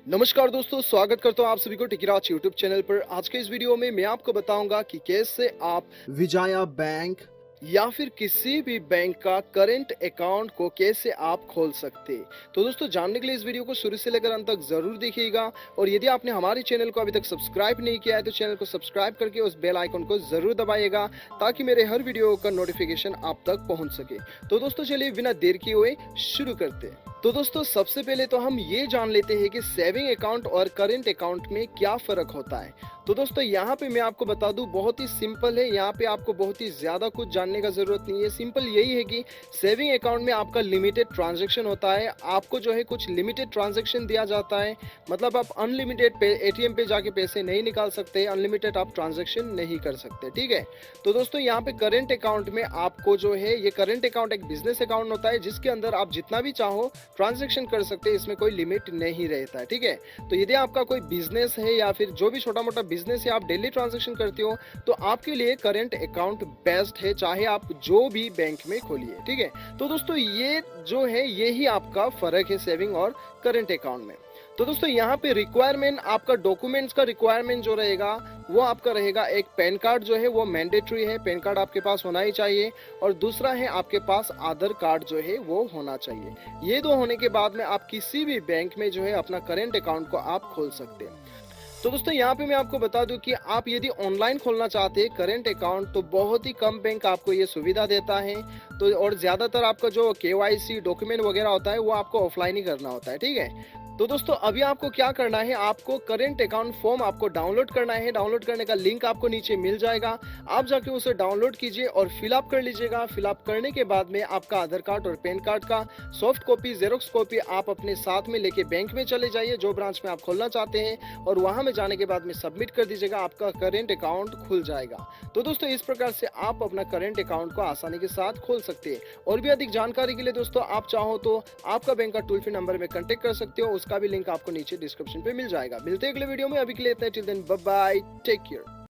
नमस्कार दोस्तों, स्वागत करता हूँ आप सभी को टिकिराज यूट्यूब चैनल पर। आज के इस वीडियो में मैं आपको बताऊंगा कि कैसे आप विजया बैंक या फिर किसी भी बैंक का करंट अकाउंट को कैसे आप खोल सकते हैं। तो दोस्तों, जानने के लिए इस वीडियो को शुरू से लेकर अंत तक जरूर देखिएगा। और यदि आपने हमारे चैनल को अभी तक सब्सक्राइब नहीं किया है तो चैनल को सब्सक्राइब करके उस बेल आइकन को जरूर दबाइएगा ताकि मेरे हर वीडियो का नोटिफिकेशन आप तक पहुंच सके। तो दोस्तों, चलिए बिना देर किए हुए शुरू करते हैं। तो दोस्तों, सबसे पहले तो हम ये जान लेते हैं कि सेविंग अकाउंट और करंट अकाउंट में क्या फर्क होता है। तो दोस्तों, यहाँ पे मैं आपको बता दूं, बहुत ही सिंपल है। यहाँ पे आपको बहुत ही ज्यादा कुछ जानने का जरूरत नहीं है। सिंपल यही है कि सेविंग अकाउंट में आपका लिमिटेड ट्रांजैक्शन होता है। आपको जो है कुछ लिमिटेड ट्रांजैक्शन दिया जाता है। मतलब आप अनलिमिटेड एटीएम पे जाके पैसे नहीं निकाल सकते, अनलिमिटेड आप ट्रांजैक्शन नहीं कर सकते, ठीक है। तो दोस्तों, यहाँ पे करंट अकाउंट में आपको जो है, ये करंट अकाउंट एक बिजनेस अकाउंट होता है जिसके अंदर आप जितना भी चाहो ट्रांजैक्शन कर सकते हैं। इसमें कोई लिमिट नहीं रहता है, ठीक है। तो यदि आपका कोई बिजनेस है या फिर जो भी छोटा मोटा बिजनेस है, आप डेली ट्रांजैक्शन करते हो, तो आपके लिए करंट अकाउंट बेस्ट है, चाहे आप जो भी बैंक में खोलिए, ठीक है। तो दोस्तों, ये जो है यही आपका फर्क है सेविंग और करंट अकाउंट में। तो दोस्तों, यहाँ पे रिक्वायरमेंट, आपका डॉक्यूमेंट्स का रिक्वायरमेंट जो रहेगा वो आपका रहेगा, एक पैन कार्ड जो है वो मैंडेटरी है, पैन कार्ड आपके पास होना ही चाहिए। और दूसरा है, आपके पास आधार कार्ड जो है वो होना चाहिए। ये दो होने के बाद में आप किसी भी बैंक में जो है अपना करंट अकाउंट को आप खोल सकते हैं। तो दोस्तों, यहाँ पे मैं आपको बता दूं कि आप यदि ऑनलाइन खोलना चाहते हैं करंट अकाउंट, तो बहुत ही कम बैंक आपको ये सुविधा देता है। तो और ज्यादातर आपका जो केवाईसी डॉक्यूमेंट वगैरह होता है वो आपको ऑफलाइन ही करना होता है, ठीक है। तो दोस्तों, अभी आपको क्या करना है, आपको करंट अकाउंट फॉर्म आपको डाउनलोड करना है। डाउनलोड करने का लिंक आपको नीचे मिल जाएगा। आप जाके उसे डाउनलोड कीजिए और फिलअप कर लीजिएगा। फिलअप करने के बाद में आपका आधार कार्ड और पैन कार्ड का सॉफ्ट कॉपी, जेरोक्स कॉपी आप अपने साथ में लेके बैंक में चले जाइए, जो ब्रांच में आप खोलना चाहते हैं, और वहां में जाने के बाद में सबमिट कर दीजिएगा। आपका करंट अकाउंट खुल जाएगा। तो दोस्तों, इस प्रकार से आप अपना करंट अकाउंट को आसानी के साथ खोल सकते हैं। और भी अधिक जानकारी के लिए दोस्तों, आप चाहो तो आपका बैंक का टोल फ्री नंबर में कांटेक्ट कर सकते हो। उसका भी लिंक आपको नीचे डिस्क्रिप्शन पे मिल जाएगा। मिलते हैं अगले वीडियो में। अभी के लिए इतना, till then bye bye, take care.